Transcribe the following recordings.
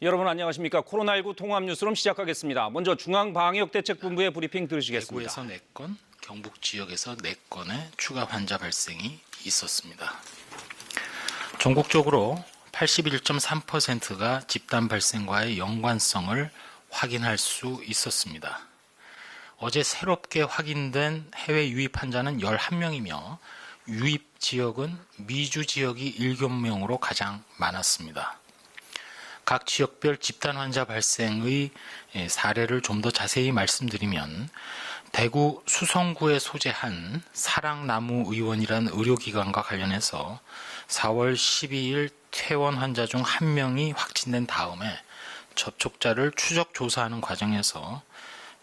여러분 안녕하십니까? 코로나19 통합뉴스룸 시작하겠습니다. 먼저 중앙방역대책본부의 브리핑 들으시겠습니다. 대구에서 4건, 경북 지역에서 4건의 추가 환자 발생이 있었습니다. 전국적으로 81.3%가 집단 발생과의 연관성을 확인할 수 있었습니다. 어제 새롭게 확인된 해외 유입 환자는 11명이며 유입 지역은 미주 지역이 7명으로 가장 많았습니다. 각 지역별 집단 환자 발생의 사례를 좀 더 자세히 말씀드리면 대구 수성구에 소재한 사랑나무 의원이라는 의료기관과 관련해서 4월 12일 퇴원 환자 중 1명이 확진된 다음에 접촉자를 추적 조사하는 과정에서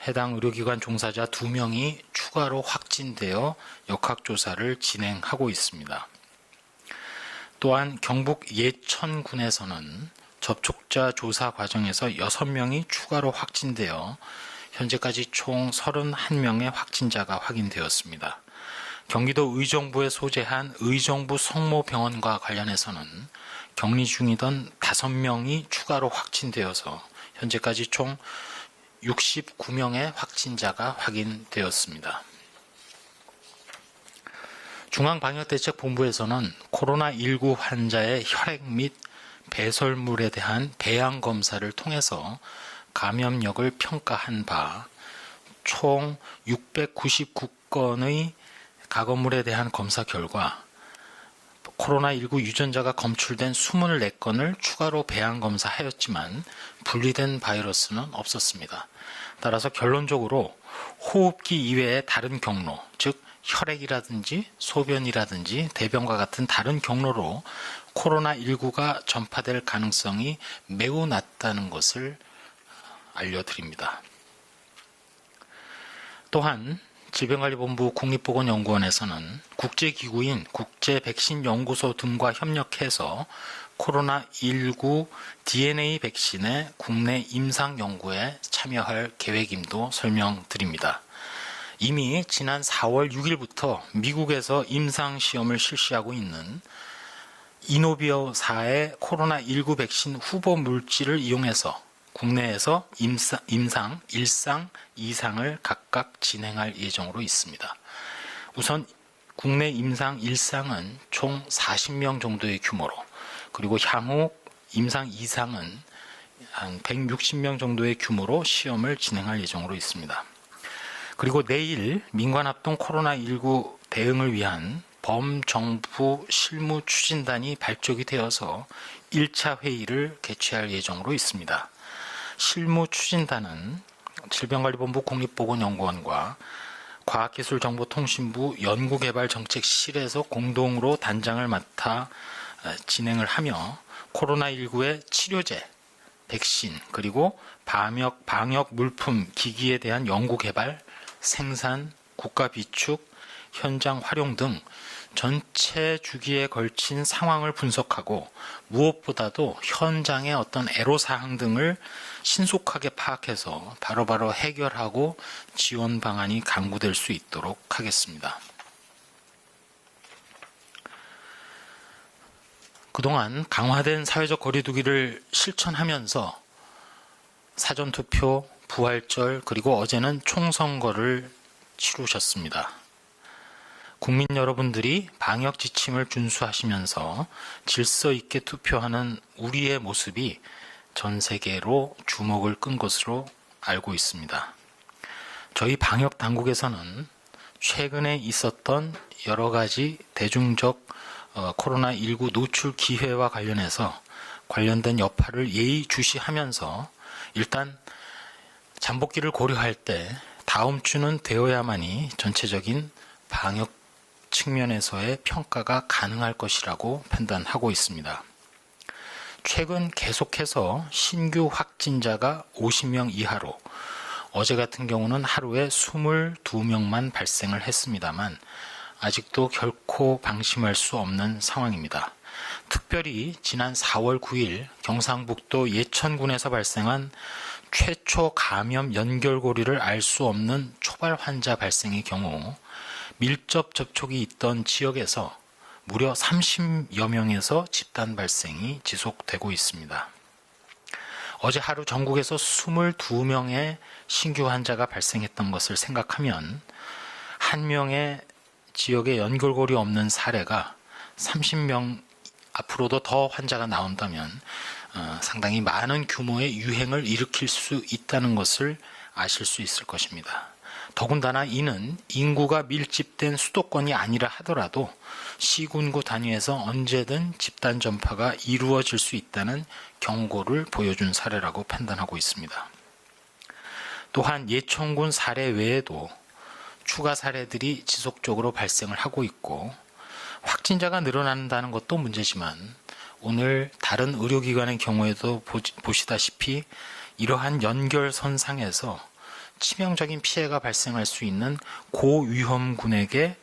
해당 의료기관 종사자 2명이 추가로 확진되어 역학조사를 진행하고 있습니다. 또한 경북 예천군에서는 접촉자 조사 과정에서 6명이 추가로 확진되어 현재까지 총 31명의 확진자가 확인되었습니다. 경기도 의정부에 소재한 의정부 성모병원과 관련해서는 격리 중이던 5명이 추가로 확진되어서 현재까지 총 69명의 확진자가 확인되었습니다. 중앙방역대책본부에서는 코로나19 환자의 혈액 및 배설물에 대한 배양 검사를 통해서 감염력을 평가한 바 총 699건의 가검물에 대한 검사 결과 코로나19 유전자가 검출된 24건을 추가로 배양 검사하였지만 분리된 바이러스는 없었습니다. 따라서 결론적으로 호흡기 이외의 다른 경로, 즉 혈액이라든지 소변이라든지 대변과 같은 다른 경로로 코로나19가 전파될 가능성이 매우 낮다는 것을 알려드립니다. 또한 질병관리본부 국립보건연구원에서는 국제기구인 국제백신연구소 등과 협력해서 코로나19 DNA 백신의 국내 임상 연구에 참여할 계획임도 설명드립니다. 이미 지난 4월 6일부터 미국에서 임상 시험을 실시하고 있는 이노비어사의 코로나19 백신 후보 물질을 이용해서 국내에서 임상 1상, 2상을 각각 진행할 예정으로 있습니다. 우선 국내 임상 1상은 총 40명 정도의 규모로, 그리고 향후 임상 2상은 한 160명 정도의 규모로 시험을 진행할 예정으로 있습니다. 그리고 내일 민관합동 코로나19 대응을 위한 범정부 실무추진단이 발족이 되어서 1차 회의를 개최할 예정으로 있습니다. 실무추진단은 질병관리본부 국립보건연구원과 과학기술정보통신부 연구개발정책실에서 공동으로 단장을 맡아 진행을 하며 코로나19의 치료제, 백신, 그리고 방역 물품, 기기에 대한 연구개발, 생산, 국가 비축, 현장 활용 등 전체 주기에 걸친 상황을 분석하고 무엇보다도 현장의 어떤 애로사항 등을 신속하게 파악해서 바로바로 해결하고 지원 방안이 강구될 수 있도록 하겠습니다. 그동안 강화된 사회적 거리두기를 실천하면서 사전투표, 부활절, 그리고 어제는 총선거를 치르셨습니다. 국민 여러분들이 방역 지침을 준수하시면서 질서 있게 투표하는 우리의 모습이 전 세계로 주목을 끈 것으로 알고 있습니다. 저희 방역 당국에서는 최근에 있었던 여러 가지 대중적 코로나19 노출 기회와 관련해서 관련된 여파를 예의주시하면서 일단 잠복기를 고려할 때 다음 주는 되어야만이 전체적인 방역 측면에서의 평가가 가능할 것이라고 판단하고 있습니다. 최근 계속해서 신규 확진자가 50명 이하로 어제 같은 경우는 하루에 22명만 발생을 했습니다만 아직도 결코 방심할 수 없는 상황입니다. 특별히 지난 4월 9일 경상북도 예천군에서 발생한 최초 감염 연결고리를 알 수 없는 초발 환자 발생의 경우 밀접 접촉이 있던 지역에서 무려 30여 명에서 집단 발생이 지속되고 있습니다. 어제 하루 전국에서 22명의 신규 환자가 발생했던 것을 생각하면 한 명의 지역에 연결고리 없는 사례가 30명 앞으로도 더 환자가 나온다면 상당히 많은 규모의 유행을 일으킬 수 있다는 것을 아실 수 있을 것입니다. 더군다나 이는 인구가 밀집된 수도권이 아니라 하더라도 시군구 단위에서 언제든 집단 전파가 이루어질 수 있다는 경고를 보여준 사례라고 판단하고 있습니다. 또한 예천군 사례 외에도 추가 사례들이 지속적으로 발생을 하고 있고 확진자가 늘어난다는 것도 문제지만 오늘 다른 의료기관의 경우에도 보시다시피 이러한 연결선상에서 치명적인 피해가 발생할 수 있는 고위험군에게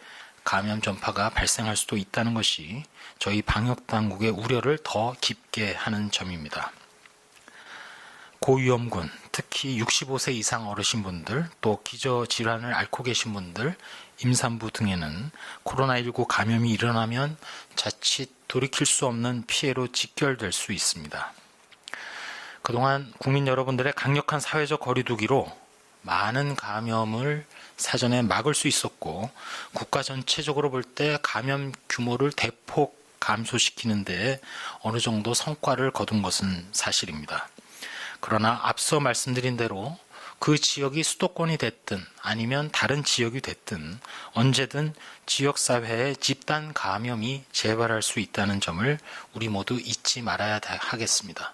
감염 전파가 발생할 수도 있다는 것이 저희 방역당국의 우려를 더 깊게 하는 점입니다. 고위험군, 특히 65세 이상 어르신분들, 또 기저질환을 앓고 계신 분들, 임산부 등에는 코로나19 감염이 일어나면 자칫 돌이킬 수 없는 피해로 직결될 수 있습니다. 그동안 국민 여러분들의 강력한 사회적 거리두기로 많은 감염을 사전에 막을 수 있었고 국가 전체적으로 볼 때 감염 규모를 대폭 감소시키는 데 어느 정도 성과를 거둔 것은 사실입니다. 그러나 앞서 말씀드린 대로 그 지역이 수도권이 됐든 아니면 다른 지역이 됐든 언제든 지역사회의 집단 감염이 재발할 수 있다는 점을 우리 모두 잊지 말아야 하겠습니다.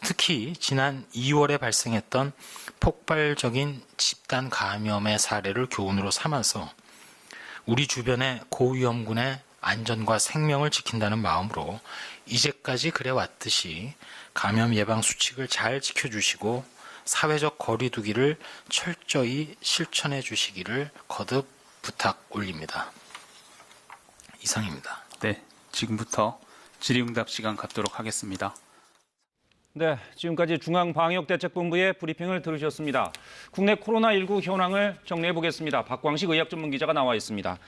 특히 지난 2월에 발생했던 폭발적인 집단 감염의 사례를 교훈으로 삼아서 우리 주변의 고위험군의 안전과 생명을 지킨다는 마음으로 이제까지 그래왔듯이 감염 예방 수칙을 잘 지켜주시고 사회적 거리두기를 철저히 실천해 주시기를 거듭 부탁 올립니다. 이상입니다. 네, 지금부터 질의응답 시간 갖도록 하겠습니다. 네, 지금까지 중앙방역대책본부의 브리핑을 들으셨습니다. 국내 코로나19 현황을 정리해 보겠습니다. 박광식 의학전문기자가 나와 있습니다.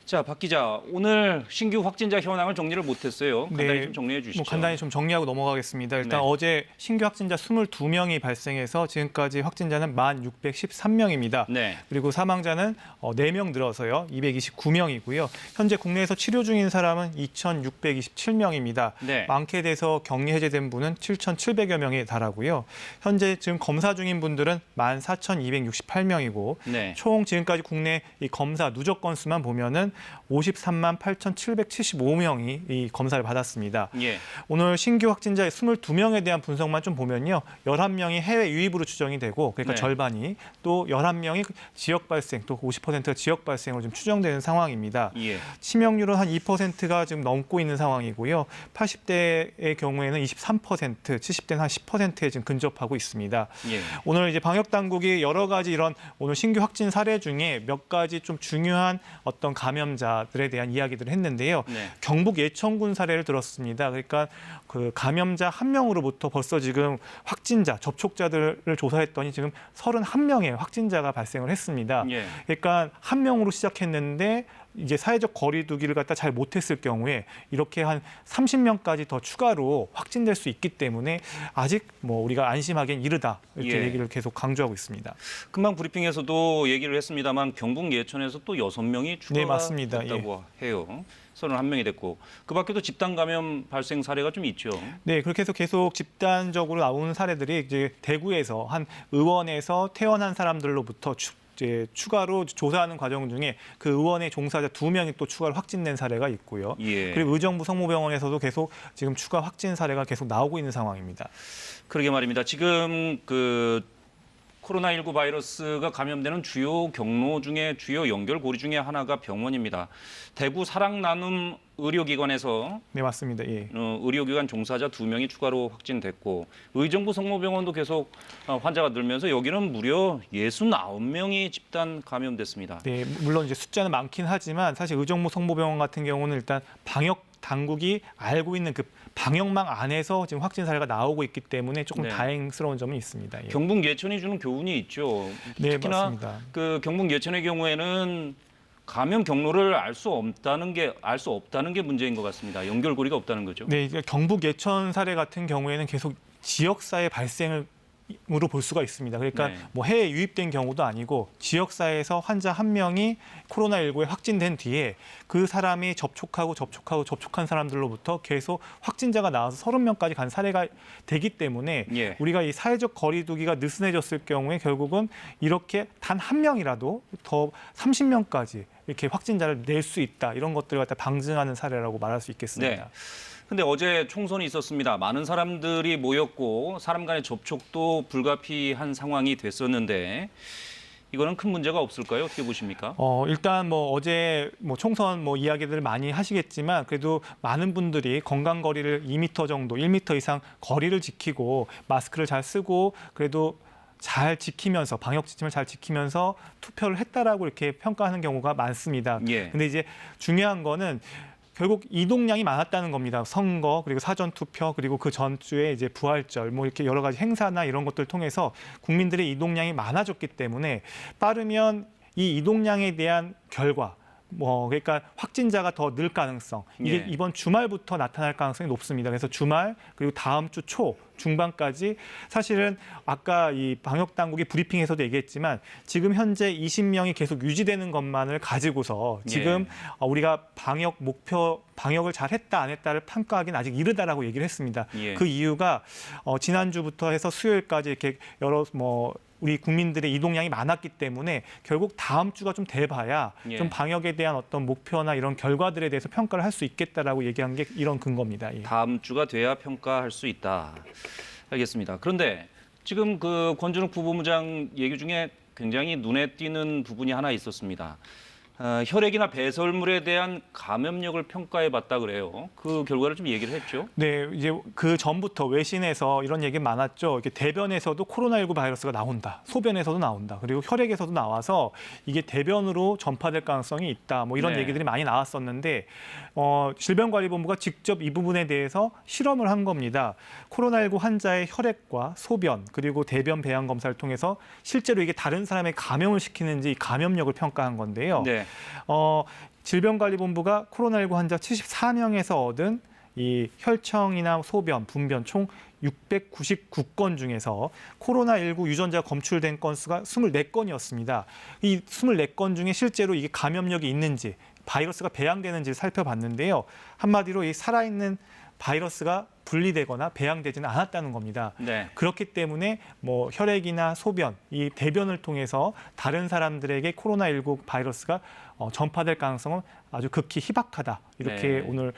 자, 박 기자, 오늘 신규 확진자 현황을 정리를 못했어요. 간단히 좀 정리해 주시죠. 간단히 좀 정리하고 넘어가겠습니다. 일단 네. 어제 신규 확진자 22명이 발생해서 지금까지 확진자는 1,613명입니다. 네. 그리고 사망자는 4명 늘어서요. 229명이고요. 현재 국내에서 치료 중인 사람은 2,627명입니다. 네. 많게 돼서 격리 해제된 분은 7,700여 명에 달하고요. 현재 지금 검사 중인 분들은 14,268명이고 네. 총 지금까지 국내 이 검사 누적 건수만 보면은 53만 8,775명이 이 검사를 받았습니다. 예. 오늘 신규 확진자 22명에 대한 분석만 좀 보면요. 11명이 해외 유입으로 추정이 되고 그러니까 네. 절반이 또 11명이 지역 발생 또 50%가 지역 발생으로 좀 추정되는 상황입니다. 예. 치명률은 한 2%가 지금 넘고 있는 상황이고요. 80대의 경우에는 23%, 70대는 한 10%에 지금 근접하고 있습니다. 예. 오늘 이제 방역 당국이 여러 가지 이런 오늘 신규 확진 사례 중에 몇 가지 좀 중요한 어떤 감염자들에 대한 이야기들을 했는데요. 네. 경북 예천군 사례를 들었습니다. 그러니까 그 감염자 1명으로부터 벌써 지금 확진자, 접촉자들을 조사했더니 지금 31명의 확진자가 발생을 했습니다. 예. 그러니까 1명으로 시작했는데 이제 사회적 거리두기를 갖다 잘 못했을 경우에 이렇게 한 30명까지 더 추가로 확진될 수 있기 때문에 아직 뭐 우리가 안심하기엔 이르다 이렇게 예. 얘기를 계속 강조하고 있습니다. 금방 브리핑에서도 얘기를 했습니다만 경북 예천에서 또 6명이 추가가 네, 맞습니다. 됐다고 해요. 31명이 됐고 그 밖에도 집단 감염 발생 사례가 좀 있죠. 네, 그렇게 해서 계속 집단적으로 나오는 사례들이 이제 대구에서 한 의원에서 퇴원한 사람들로부터 이제 추가로 조사하는 과정 중에 그 의원의 종사자 2명이 또 추가로 확진된 사례가 있고요. 예. 그리고 의정부 성모병원에서도 계속 지금 추가 확진 사례가 계속 나오고 있는 상황입니다. 그러게 말입니다. 지금 그 코로나19 바이러스가 감염되는 주요 경로 중에 주요 연결고리 중에 하나가 병원입니다. 대구 사랑나눔 의료기관에서 네, 맞습니다. 예. 의료기관 종사자 2명이 추가로 확진됐고 의정부 성모병원도 계속 환자가 늘면서 여기는 무려 69명이 집단 감염됐습니다. 네, 물론 이제 숫자는 많긴 하지만 사실 의정부 성모병원 같은 경우는 일단 방역 당국이 알고 있는 그 방역망 안에서 지금 확진 사례가 나오고 있기 때문에 조금 네. 다행스러운 점은 있습니다. 예. 경북 예천이 주는 교훈이 있죠. 네, 특히나 맞습니다. 그 경북 예천의 경우에는 감염 경로를 알 수 없다는 게 문제인 것 같습니다. 연결고리가 없다는 거죠. 네, 이제 경북 예천 사례 같은 경우에는 계속 지역사회 발생을 으로 볼 수가 있습니다. 그러니까 네. 뭐 해외 유입된 경우도 아니고 지역사회에서 환자 한 명이 코로나19에 확진된 뒤에 그 사람이 접촉한 사람들로부터 계속 확진자가 나와서 30명까지 간 사례가 되기 때문에 예. 우리가 이 사회적 거리두기가 느슨해졌을 경우에 결국은 이렇게 단 한 명이라도 더 30명까지 이렇게 확진자를 낼 수 있다. 이런 것들을 갖다 방증하는 사례라고 말할 수 있겠습니다. 네. 근데 어제 총선이 있었습니다. 많은 사람들이 모였고 사람 간의 접촉도 불가피한 상황이 됐었는데 이거는 큰 문제가 없을까요? 어떻게 보십니까? 일단 뭐 어제 뭐 총선 뭐 이야기들 많이 하시겠지만 그래도 많은 분들이 건강 거리를 2m 정도, 1m 이상 거리를 지키고 마스크를 잘 쓰고 그래도 잘 지키면서 방역 지침을 잘 지키면서 투표를 했다라고 이렇게 평가하는 경우가 많습니다. 예. 근데 이제 중요한 거는 결국 이동량이 많았다는 겁니다. 선거 그리고 사전 투표 그리고 그 전주에 이제 부활절 뭐 이렇게 여러 가지 행사나 이런 것들 통해서 국민들의 이동량이 많아졌기 때문에 빠르면 이 이동량에 대한 결과 그러니까 확진자가 더 늘 가능성 이게 예. 이번 주말부터 나타날 가능성이 높습니다. 그래서 주말 그리고 다음 주 초 중반까지 사실은 아까 이 방역 당국이 브리핑에서도 얘기했지만 지금 현재 20명이 계속 유지되는 것만을 가지고서 지금 우리가 방역을 잘했다 안 했다를 평가하기는 아직 이르다라고 얘기를 했습니다. 예. 그 이유가 지난주부터 해서 수요일까지 이렇게 여러 우리 국민들의 이동량이 많았기 때문에 결국 다음 주가 좀 돼봐야 예. 좀 방역에 대한 어떤 목표나 이런 결과들에 대해서 평가를 할 수 있겠다라고 얘기한 게 이런 근거입니다. 예. 다음 주가 돼야 평가할 수 있다. 알겠습니다. 그런데 지금 그 권준욱 부부장관 얘기 중에 굉장히 눈에 띄는 부분이 하나 있었습니다. 혈액이나 배설물에 대한 감염력을 평가해봤다 그래요. 그 결과를 좀 얘기를 했죠. 네, 이제 그 전부터 외신에서 이런 얘기 많았죠. 이렇게 대변에서도 코로나19 바이러스가 나온다, 소변에서도 나온다, 그리고 혈액에서도 나와서 이게 대변으로 전파될 가능성이 있다. 뭐 이런 네. 얘기들이 많이 나왔었는데 질병관리본부가 직접 이 부분에 대해서 실험을 한 겁니다. 코로나19 환자의 혈액과 소변 그리고 대변 배양 검사를 통해서 실제로 이게 다른 사람의 감염을 시키는지 감염력을 평가한 건데요. 네. 질병관리본부가 코로나19 환자 74명에서 얻은 이 혈청이나 소변, 분변 총 699건 중에서 코로나19 유전자가 검출된 건수가 24건이었습니다. 이 24건 중에 실제로 이게 감염력이 있는지, 바이러스가 배양되는지를 살펴봤는데요. 한마디로 이 살아있는 바이러스가 분리되거나 배양되지는 않았다는 겁니다. 네. 그렇기 때문에 뭐 혈액이나 소변, 이 대변을 통해서 다른 사람들에게 코로나19 바이러스가 전파될 가능성은 아주 극히 희박하다. 이렇게 네. 오늘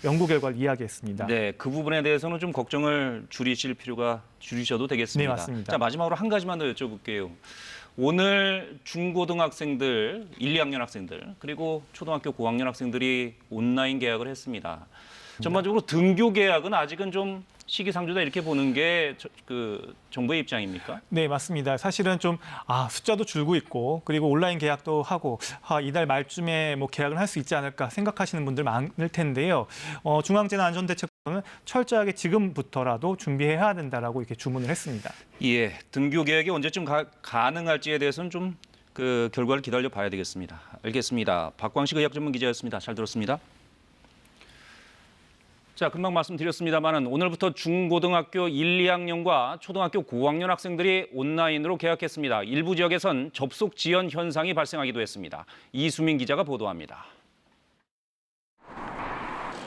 연구 결과를 이야기했습니다. 네, 그 부분에 대해서는 좀 걱정을 줄이셔도 되겠습니다. 네, 맞습니다. 자, 마지막으로 한 가지만 더 여쭤볼게요. 오늘 중고등학생들, 1, 2학년 학생들, 그리고 초등학교 고학년 학생들이 온라인 계약을 했습니다. 전반적으로 등교 계약은 아직은 좀 시기상조다 이렇게 보는 게 그 정부의 입장입니까? 네, 맞습니다. 사실은 좀 숫자도 줄고 있고 그리고 온라인 계약도 하고 이달 말쯤에 뭐 계약을 할 수 있지 않을까 생각하시는 분들 많을 텐데요. 중앙재난안전대책본부는 철저하게 지금부터라도 준비해야 된다라고 이렇게 주문을 했습니다. 예, 등교 계약이 언제쯤 가능할지에 대해서는 좀 그 결과를 기다려 봐야 되겠습니다. 알겠습니다. 박광식 의학전문기자였습니다. 잘 들었습니다. 자, 금방 말씀드렸습니다만은 오늘부터 중고등학교 1, 2학년과 초등학교 고학년 학생들이 온라인으로 개학했습니다. 일부 지역에선 접속 지연 현상이 발생하기도 했습니다. 이수민 기자가 보도합니다.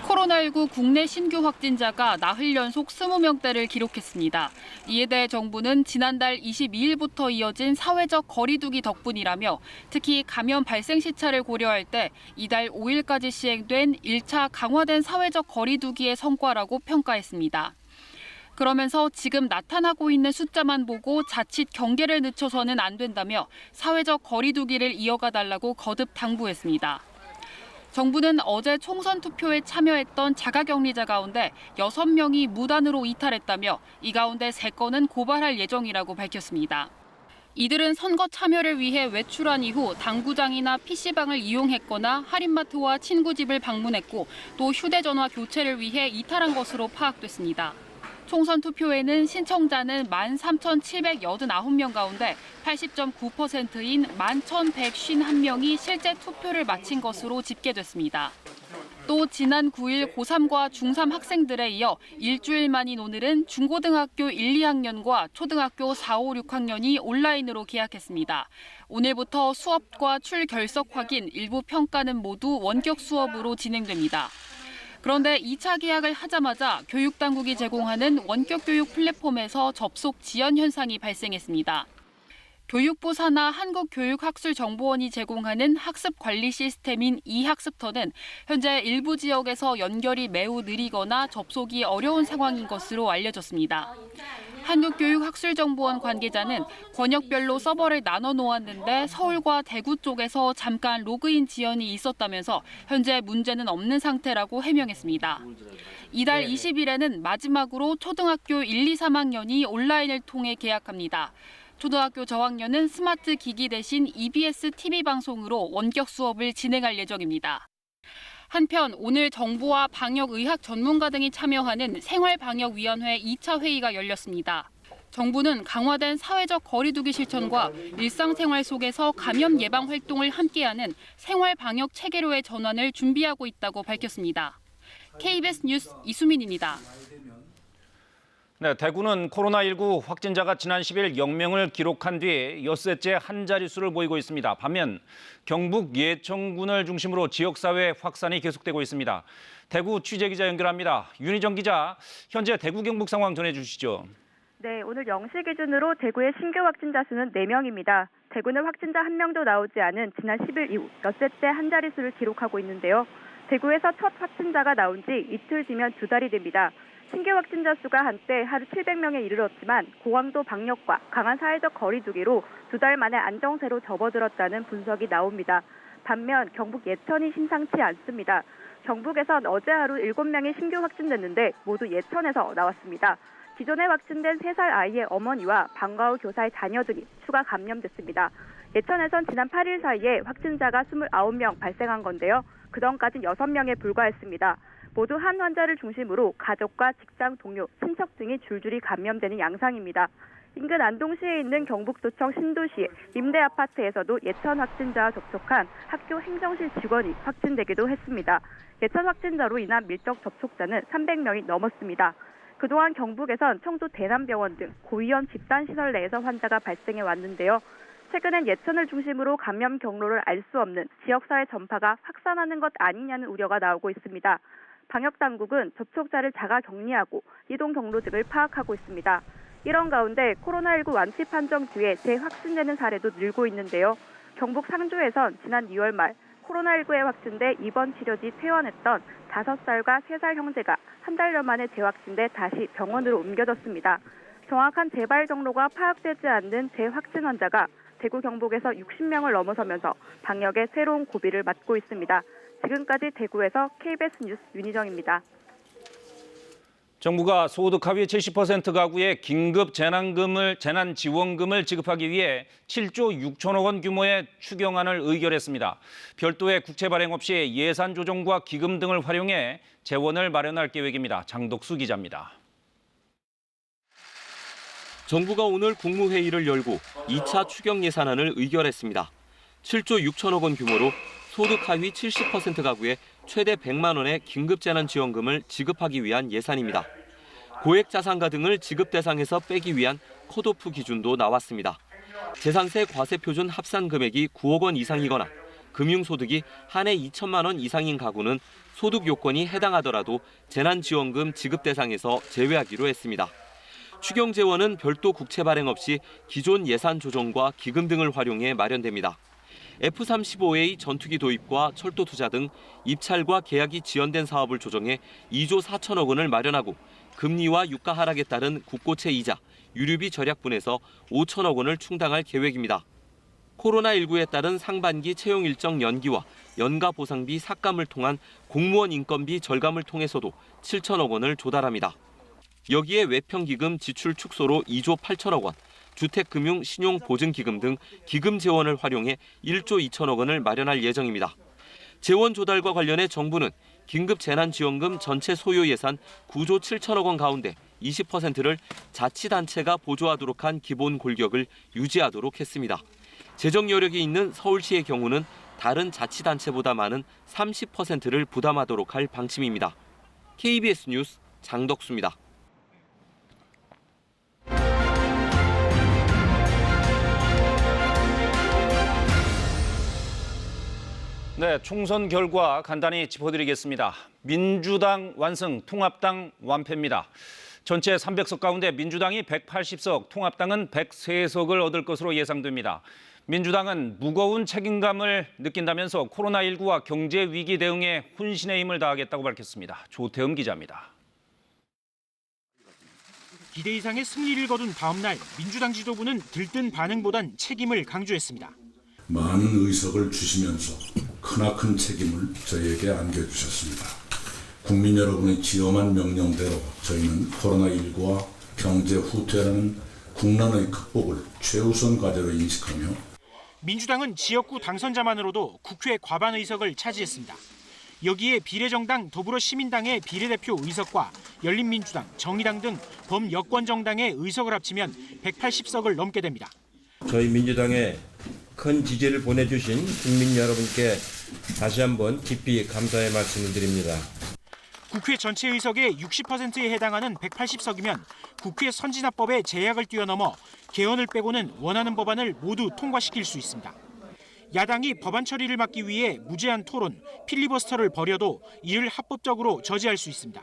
코로나19 국내 신규 확진자가 나흘 연속 20명대를 기록했습니다. 이에 대해 정부는 지난달 22일부터 이어진 사회적 거리두기 덕분이라며 특히 감염 발생 시차를 고려할 때 이달 5일까지 시행된 1차 강화된 사회적 거리두기의 성과라고 평가했습니다. 그러면서 지금 나타나고 있는 숫자만 보고 자칫 경계를 늦춰서는 안 된다며 사회적 거리두기를 이어가 달라고 거듭 당부했습니다. 정부는 어제 총선 투표에 참여했던 자가격리자 가운데 6명이 무단으로 이탈했다며 이 가운데 3건은 고발할 예정이라고 밝혔습니다. 이들은 선거 참여를 위해 외출한 이후 당구장이나 PC방을 이용했거나 할인마트와 친구 집을 방문했고 또 휴대전화 교체를 위해 이탈한 것으로 파악됐습니다. 총선 투표에는 신청자는 13,789명 가운데 80.9%인 11,151명이 실제 투표를 마친 것으로 집계됐습니다. 또 지난 9일 고3과 중3 학생들에 이어 일주일 만인 오늘은 중고등학교 1, 2학년과 초등학교 4, 5, 6학년이 온라인으로 개학했습니다. 오늘부터 수업과 출결석 확인, 일부 평가는 모두 원격 수업으로 진행됩니다. 그런데 2차 개학을 하자마자 교육당국이 제공하는 원격 교육 플랫폼에서 접속 지연 현상이 발생했습니다. 교육부 산하 한국교육학술정보원이 제공하는 학습 관리 시스템인 이학습터는 현재 일부 지역에서 연결이 매우 느리거나 접속이 어려운 상황인 것으로 알려졌습니다. 한국교육학술정보원 관계자는 권역별로 서버를 나눠 놓았는데 서울과 대구 쪽에서 잠깐 로그인 지연이 있었다면서 현재 문제는 없는 상태라고 해명했습니다. 이달 20일에는 마지막으로 초등학교 1, 2, 3학년이 온라인을 통해 개학합니다. 초등학교 저학년은 스마트 기기 대신 EBS TV 방송으로 원격 수업을 진행할 예정입니다. 한편 오늘 정부와 방역의학 전문가 등이 참여하는 생활방역위원회 2차 회의가 열렸습니다. 정부는 강화된 사회적 거리 두기 실천과 일상생활 속에서 감염 예방 활동을 함께하는 생활방역 체계로의 전환을 준비하고 있다고 밝혔습니다. KBS 뉴스 이수민입니다. 네, 대구는 코로나19 확진자가 지난 10일 0명을 기록한 뒤 엿새째 한 자릿수를 보이고 있습니다. 반면 경북 예천군을 중심으로 지역사회 확산이 계속되고 있습니다. 대구 취재기자 연결합니다. 윤희정 기자, 현재 대구 경북 상황 전해주시죠. 네, 오늘 0시 기준으로 대구의 신규 확진자 수는 4명입니다. 대구는 확진자 1명도 나오지 않은 지난 10일 이후 엿새째 한 자릿수를 기록하고 있는데요. 대구에서 첫 확진자가 나온 지 이틀 뒤면 2달이 됩니다. 신규 확진자 수가 한때 하루 700명에 이르렀지만 고강도 방역과 강한 사회적 거리 두기로 2달 만에 안정세로 접어들었다는 분석이 나옵니다. 반면 경북 예천이 심상치 않습니다. 경북에선 어제 하루 7명이 신규 확진됐는데 모두 예천에서 나왔습니다. 기존에 확진된 3살 아이의 어머니와 방과 후 교사의 자녀 등이 추가 감염됐습니다. 예천에선 지난 8일 사이에 확진자가 29명 발생한 건데요. 그전까지는 6명에 불과했습니다. 모두 한 환자를 중심으로 가족과 직장 동료, 친척 등이 줄줄이 감염되는 양상입니다. 인근 안동시에 있는 경북도청 신도시의 임대 아파트에서도 예천 확진자와 접촉한 학교 행정실 직원이 확진되기도 했습니다. 예천 확진자로 인한 밀접 접촉자는 300명이 넘었습니다. 그동안 경북에선 청도 대남병원 등 고위험 집단시설 내에서 환자가 발생해 왔는데요. 최근엔 예천을 중심으로 감염 경로를 알 수 없는 지역사회 전파가 확산하는 것 아니냐는 우려가 나오고 있습니다. 방역당국은 접촉자를 자가 격리하고 이동 경로 등을 파악하고 있습니다. 이런 가운데 코로나19 완치 판정 뒤에 재확진되는 사례도 늘고 있는데요. 경북 상주에선 지난 2월 말 코로나19에 확진돼 입원 치료지 퇴원했던 5살과 3살 형제가 한 달여 만에 재확진돼 다시 병원으로 옮겨졌습니다. 정확한 재발 경로가 파악되지 않는 재확진 환자가 대구 경북에서 60명을 넘어서면서 방역에 새로운 고비를 맞고 있습니다. 지금까지 대구에서 KBS 뉴스 윤희정입니다. 정부가 소득 하위 70% 가구에 긴급 재난지원금을 지급하기 위해 7조 6천억 원 규모의 추경안을 의결했습니다. 별도의 국채 발행 없이 예산 조정과 기금 등을 활용해 재원을 마련할 계획입니다. 장덕수 기자입니다. 정부가 오늘 국무회의를 열고 2차 추경 예산안을 의결했습니다. 7조 6천억 원 규모로 소득 하위 70% 가구에 최대 100만 원의 긴급재난지원금을 지급하기 위한 예산입니다. 고액자산가 등을 지급 대상에서 빼기 위한 컷오프 기준도 나왔습니다. 재산세 과세표준 합산 금액이 9억 원 이상이거나 금융소득이 한 해 2천만 원 이상인 가구는 소득 요건이 해당하더라도 재난지원금 지급 대상에서 제외하기로 했습니다. 추경 재원은 별도 국채 발행 없이 기존 예산 조정과 기금 등을 활용해 마련됩니다. F-35A 전투기 도입과 철도 투자 등 입찰과 계약이 지연된 사업을 조정해 2조 4천억 원을 마련하고 금리와 유가 하락에 따른 국고채 이자, 유류비 절약분에서 5천억 원을 충당할 계획입니다. 코로나19에 따른 상반기 채용 일정 연기와 연가 보상비 삭감을 통한 공무원 인건비 절감을 통해서도 7천억 원을 조달합니다. 여기에 외평기금 지출 축소로 2조 8천억 원, 주택금융 신용보증기금 등 기금 재원을 활용해 1조 2천억 원을 마련할 예정입니다. 재원 조달과 관련해 정부는 긴급재난지원금 전체 소요 예산 9조 7천억 원 가운데 20%를 자치단체가 보조하도록 한 기본 골격을 유지하도록 했습니다. 재정 여력이 있는 서울시의 경우는 다른 자치단체보다 많은 30%를 부담하도록 할 방침입니다. KBS 뉴스 장덕수입니다. 네, 총선 결과 간단히 짚어드리겠습니다. 민주당 완승, 통합당 완패입니다. 전체 300석 가운데 민주당이 180석, 통합당은 103석을 얻을 것으로 예상됩니다. 민주당은 무거운 책임감을 느낀다면서 코로나19와 경제 위기 대응에 혼신의 힘을 다하겠다고 밝혔습니다. 조태음 기자입니다. 기대 이상의 승리를 거둔 다음 날 민주당 지도부는 들뜬 반응보단 책임을 강조했습니다. 많은 의석을 주시면서 크나큰 책임을 저희에게 안겨주셨습니다. 국민 여러분의 지엄한 명령대로 저희는 코로나19와 경제 후퇴라는 국난의 극복을 최우선 과제로 인식하며 민주당은 지역구 당선자만으로도 국회 과반 의석을 차지했습니다. 여기에 비례정당 더불어시민당의 비례대표 의석과 열린민주당, 정의당 등 범여권 정당의 의석을 합치면 180석을 넘게 됩니다. 저희 민주당에 큰 지지를 보내주신 국민 여러분께 다시 한번 깊이 감사의 말씀을 드립니다. 국회 전체 의석의 60%에 해당하는 180석이면 국회 선진화법의 제약을 뛰어넘어 개헌을 빼고는 원하는 법안을 모두 통과시킬 수 있습니다. 야당이 법안 처리를 막기 위해 무제한 토론, 필리버스터를 벌여도 이를 합법적으로 저지할 수 있습니다.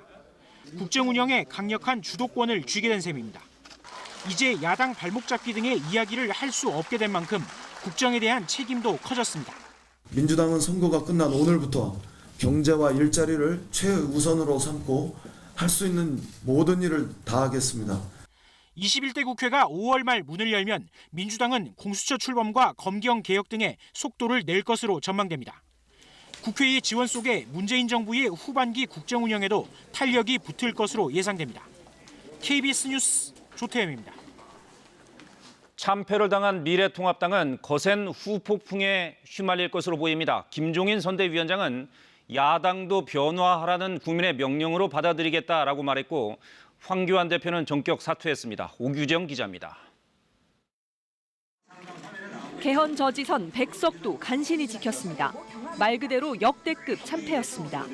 국정 운영에 강력한 주도권을 쥐게 된 셈입니다. 이제 야당 발목 잡기 등의 이야기를 할 수 없게 된 만큼 국정에 대한 책임도 커졌습니다. 민주당은 선거가 끝난 오늘부터 경제와 일자리를 최우선으로 삼고 할 수 있는 모든 일을 다하겠습니다. 21대 국회가 5월 말 문을 열면 민주당은 공수처 출범과 검경 개혁 등의 속도를 낼 것으로 전망됩니다. 국회의 지원 속에 문재인 정부의 후반기 국정 운영에도 탄력이 붙을 것으로 예상됩니다. KBS 뉴스 조태ем입니다. 참패를 당한 미래통합당은 거센 후폭풍에 휘말릴 것으로 보입니다. 김종인 선대위원장은 야당도 변화하라는 국민의 명령으로 받아들이겠다라고 말했고 황교안 대표는 전격 사퇴했습니다. 오규정 기자입니다. 개헌 저지선 100석도 간신히 지켰습니다. 말 그대로 역대급 참패였습니다.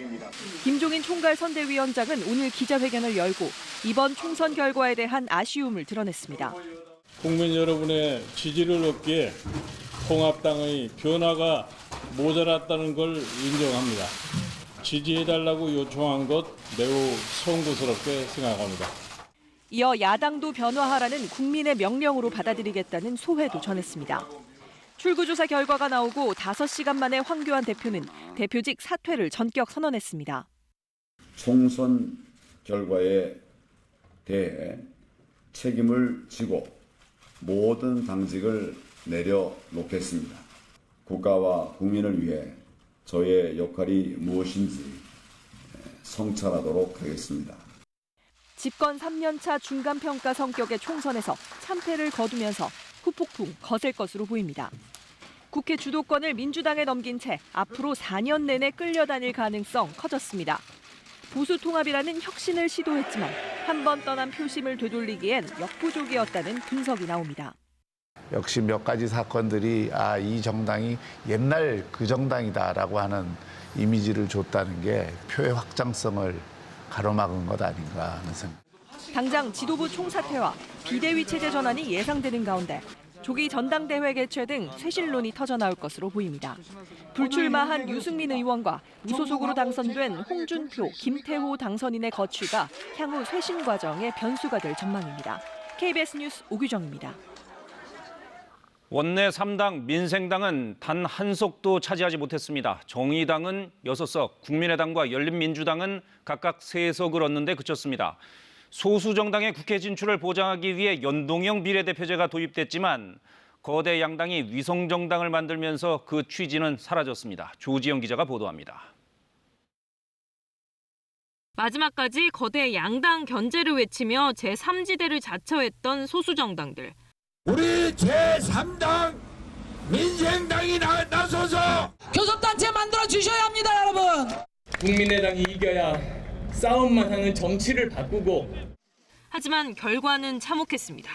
김종인 총괄 선대위원장은 오늘 기자회견을 열고 이번 총선 결과에 대한 아쉬움을 드러냈습니다. 국민 여러분의 지지를 얻기에 통합당의 변화가 모자랐다는 걸 인정합니다. 지지해달라고 요청한 것 매우 송구스럽게 생각합니다. 이어 야당도 변화하라는 국민의 명령으로 받아들이겠다는 소회도 전했습니다. 출구조사 결과가 나오고 5시간 만에 황교안 대표는 대표직 사퇴를 전격 선언했습니다. 총선 결과에 대해 책임을 지고 모든 당직을 내려놓겠습니다. 국가와 국민을 위해 저의 역할이 무엇인지 성찰하도록 하겠습니다. 집권 3년차 중간평가 성격의 총선에서 참패를 거두면서 후폭풍 거셀 것으로 보입니다. 국회 주도권을 민주당에 넘긴 채 앞으로 4년 내내 끌려다닐 가능성 커졌습니다. 보수 통합이라는 혁신을 시도했지만 한 번 떠난 표심을 되돌리기엔 역부족이었다는 분석이 나옵니다. 역시 몇 가지 사건들이 이 정당이 옛날 그 정당이다라고 하는 이미지를 줬다는 게 표의 확장성을 가로막은 것 아닌가 하는 생각. 당장 지도부 총사퇴와 비대위 체제 전환이 예상되는 가운데 조기 전당대회 개최 등 쇄신론이 터져나올 것으로 보입니다. 불출마한 유승민 의원과 무소속으로 당선된 홍준표, 김태호 당선인의 거취가 향후 쇄신 과정의 변수가 될 전망입니다. KBS 뉴스 오규정입니다. 원내 3당 민생당은 단 한 석도 차지하지 못했습니다. 정의당은 6석, 국민의당과 열린민주당은 각각 3석을 얻는 데 그쳤습니다. 소수 정당의 국회 진출을 보장하기 위해 연동형 비례대표제가 도입됐지만 거대 양당이 위성 정당을 만들면서 그 취지는 사라졌습니다. 조지영 기자가 보도합니다. 마지막까지 거대 양당 견제를 외치며 제3지대를 자처했던 소수 정당들. 우리 제3당 민생당이 나서서 교섭단체 만들어 주셔야 합니다, 여러분. 국민의당이 이겨야 싸움만 하는 정치를 바꾸고. 하지만 결과는 참혹했습니다.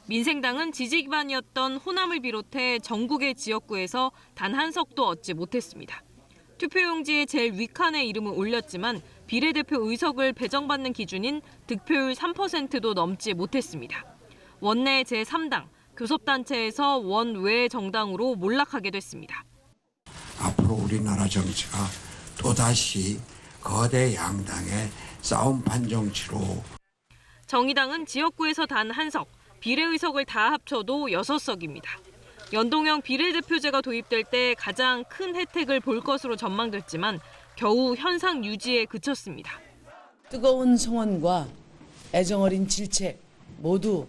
민생당은 지지 기반이었던 호남을 비롯해 전국의 지역구에서 단 한 석도 얻지 못했습니다. 투표용지에 제일 윗칸에 이름을 올렸지만 비례대표 의석을 배정받는 기준인 득표율 3%도 넘지 못했습니다. 원내 제3당, 교섭단체에서 원외 정당으로 몰락하게 됐습니다. 앞으로 우리나라 정치가 또다시 거대 양당의 싸움판 정치로 정의당은 지역구에서 단 한 석, 비례의석을 다 합쳐도 6석입니다. 연동형 비례대표제가 도입될 때 가장 큰 혜택을 볼 것으로 전망됐지만 겨우 현상 유지에 그쳤습니다. 뜨거운 성원과 애정어린 질책 모두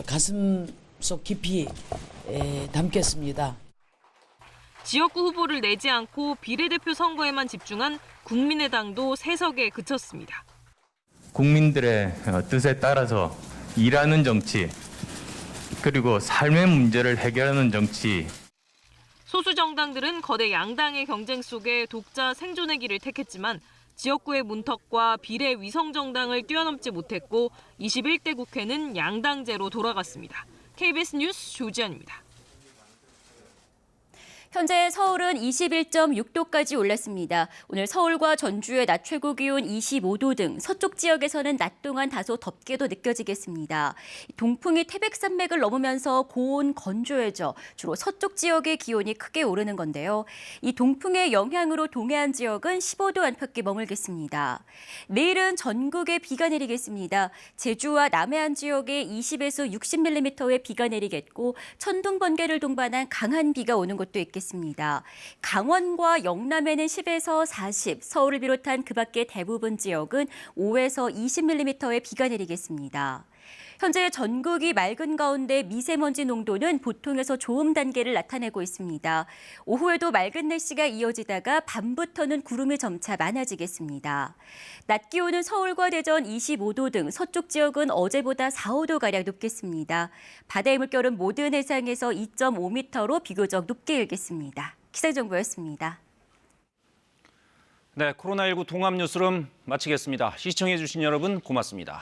가슴속 깊이 담겠습니다. 지역구 후보를 내지 않고 비례대표 선거에만 집중한 국민의당도 3석에 그쳤습니다. 국민들의 뜻에 따라서 일하는 정치, 그리고 삶의 문제를 해결하는 정치. 소수 정당들은 거대 양당의 경쟁 속에 독자 생존의 길을 택했지만 지역구의 문턱과 비례 위성 정당을 뛰어넘지 못했고 21대 국회는 양당제로 돌아갔습니다. KBS 뉴스 조지연입니다. 현재 서울은 21.6도까지 올랐습니다. 오늘 서울과 전주의 낮 최고 기온 25도 등 서쪽 지역에서는 낮 동안 다소 덥게도 느껴지겠습니다. 동풍이 태백산맥을 넘으면서 고온 건조해져 주로 서쪽 지역의 기온이 크게 오르는 건데요. 이 동풍의 영향으로 동해안 지역은 15도 안팎에 머물겠습니다. 내일은 전국에 비가 내리겠습니다. 제주와 남해안 지역에 20에서 60mm의 비가 내리겠고 천둥, 번개를 동반한 강한 비가 오는 곳도 있겠습니다. 강원과 영남에는 10에서 40, 서울을 비롯한 그 밖의 대부분 지역은 5에서 20mm의 비가 내리겠습니다. 현재 전국이 맑은 가운데 미세먼지 농도는 보통에서 좋음 단계를 나타내고 있습니다. 오후에도 맑은 날씨가 이어지다가 밤부터는 구름이 점차 많아지겠습니다. 낮 기온은 서울과 대전 25도 등 서쪽 지역은 어제보다 4, 5도가량 높겠습니다. 바다의 물결은 모든 해상에서 2.5m로 비교적 높게 일겠습니다. 기상정보였습니다. 네, 코로나19 통합 뉴스룸 마치겠습니다. 시청해주신 여러분 고맙습니다.